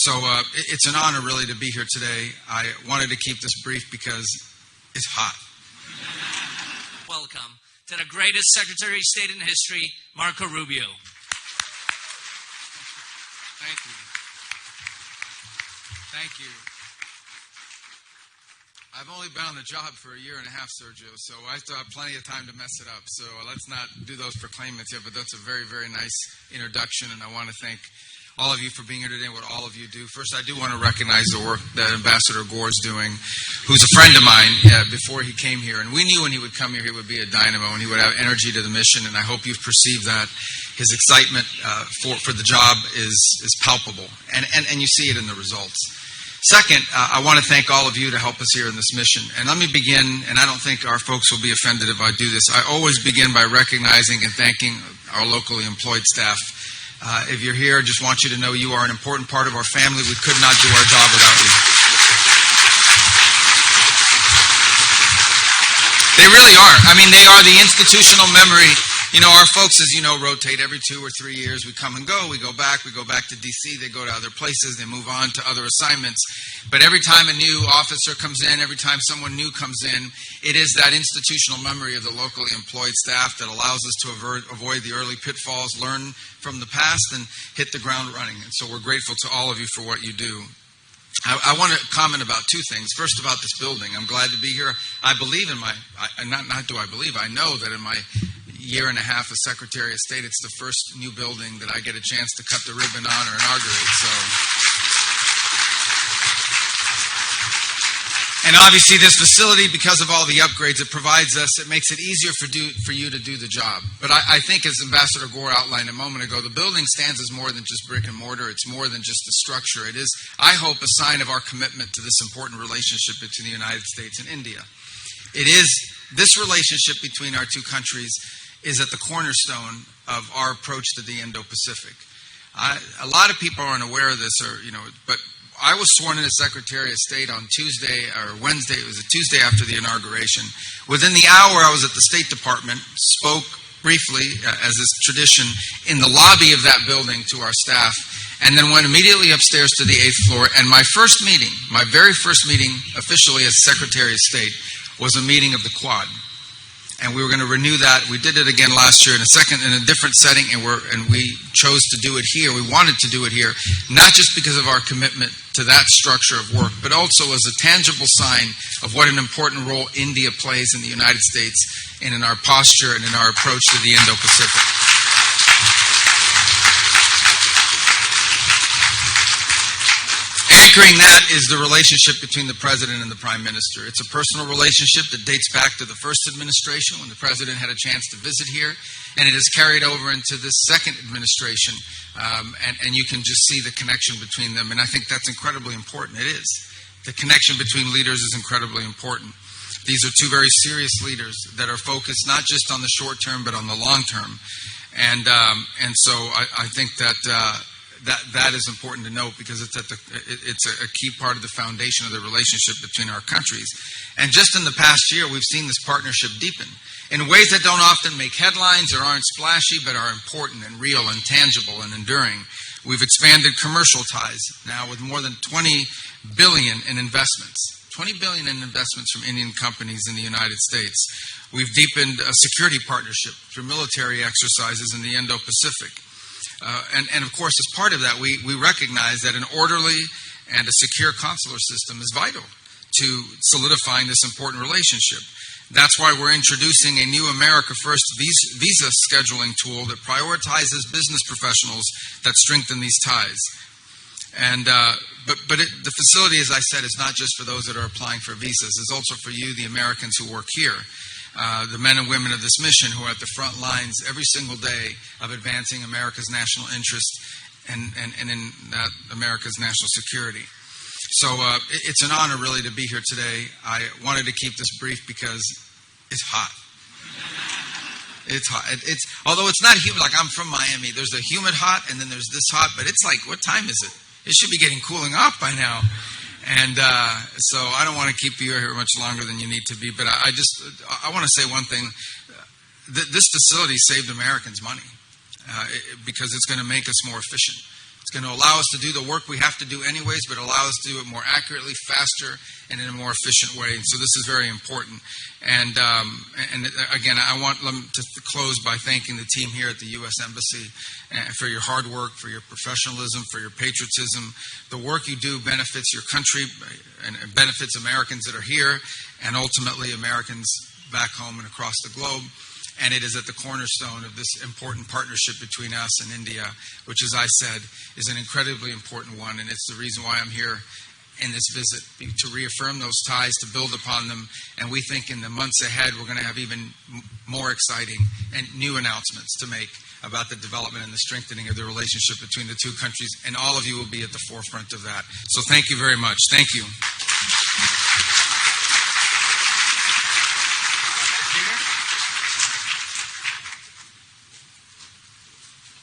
It's an honor really to be here today. I wanted to keep this brief because it's hot. Welcome to the greatest Secretary of State in history, Marco Rubio. Thank you. Thank you. I've only been on the job for a year and a half, Sergio, so I still have plenty of time to mess it up. So let's not do those proclaimants yet, but that's a very, very nice introduction, and I want to thank all of you for being here today and what all of you do. First, I do want to recognize the work that Ambassador Gore is doing, who's a friend of mine before he came here. And we knew when he would come here, he would be a dynamo and he would have energy to the mission, and I hope you've perceived that. His excitement for the job is palpable, and you see it in the results. Second, I want to thank all of you to help us here in this mission. And let me begin, and I don't think our folks will be offended if I do this. I always begin by recognizing and thanking our locally employed staff. If you're here, I just want you to know you are an important part of our family. We could not do our job without you. They really are. I mean, they are the institutional memory. You know, our folks, as you know, rotate every 2 or 3 years. We come and go. We go back to D.C. They go to other places. They move on to other assignments. But every time a new officer comes in, every time someone new comes in, it is that institutional memory of the locally employed staff that allows us to avoid the early pitfalls, learn from the past, and hit the ground running. And so we're grateful to all of you for what you do. I want to comment about two things. First, about this building. I'm glad to be here. I believe in I know that in my year and a half as Secretary of State, it's the first new building that I get a chance to cut the ribbon on or inaugurate. And obviously this facility, because of all the upgrades it provides us, it makes it easier for you to do the job. But I think, as Ambassador Gore outlined a moment ago, the building stands as more than just brick and mortar. It's more than just the structure. It is, I hope, a sign of our commitment to this important relationship between the United States and India. It is, this relationship between our two countries is at the cornerstone of our approach to the Indo-Pacific. A lot of people aren't aware of this, but I was sworn in as Secretary of State on Tuesday or Wednesday. It was a Tuesday after the inauguration. Within the hour, I was at the State Department, spoke briefly, as is tradition, in the lobby of that building to our staff, and then went immediately upstairs to the 8th floor. And my very first meeting officially as Secretary of State was a meeting of the Quad. And we were going to renew that. We did it again last year in a different setting, and we chose to do it here. We wanted to do it here, not just because of our commitment to that structure of work, but also as a tangible sign of what an important role India plays in the United States and in our posture and in our approach to the Indo-Pacific. Anchoring that is the relationship between the President and the Prime Minister. It's a personal relationship that dates back to the first administration when the President had a chance to visit here, and it has carried over into this second administration, and you can just see the connection between them, and I think that's incredibly important. It is. The connection between leaders is incredibly important. These are two very serious leaders that are focused not just on the short term, but on the long term, and so I think that that is important to note, because it's a key part of the foundation of the relationship between our countries. And just in the past year, we've seen this partnership deepen in ways that don't often make headlines or aren't splashy, but are important and real and tangible and enduring. We've expanded commercial ties now with more than $20 billion in investments. $20 billion in investments from Indian companies in the United States. We've deepened a security partnership through military exercises in the Indo-Pacific. And of course, as part of that, we recognize that an orderly and a secure consular system is vital to solidifying this important relationship. That's why we're introducing a new America First visa scheduling tool that prioritizes business professionals that strengthen these ties. And the facility, as I said, is not just for those that are applying for visas. It's also for you, the Americans who work here. The men and women of this mission who are at the front lines every single day of advancing America's national interest and in America's national security. So it's an honor really to be here today. I wanted to keep this brief because it's hot. It's hot. Although it's not humid, like I'm from Miami. There's a humid hot and then there's this hot, but it's like, what time is it? It should be getting cooling off by now. And so I don't want to keep you here much longer than you need to be, but I want to say one thing. This facility saved Americans money because it's going to make us more efficient. It's going to allow us to do the work we have to do anyways, but allow us to do it more accurately, faster, and in a more efficient way. And so this is very important. And again, I want to close by thanking the team here at the U.S. Embassy for your hard work, for your professionalism, for your patriotism. The work you do benefits your country and benefits Americans that are here and ultimately Americans back home and across the globe. And it is at the cornerstone of this important partnership between us and India, which, as I said, is an incredibly important one. And it's the reason why I'm here in this visit, to reaffirm those ties, to build upon them. And we think in the months ahead, we're going to have even more exciting and new announcements to make about the development and the strengthening of the relationship between the two countries. And all of you will be at the forefront of that. So thank you very much. Thank you.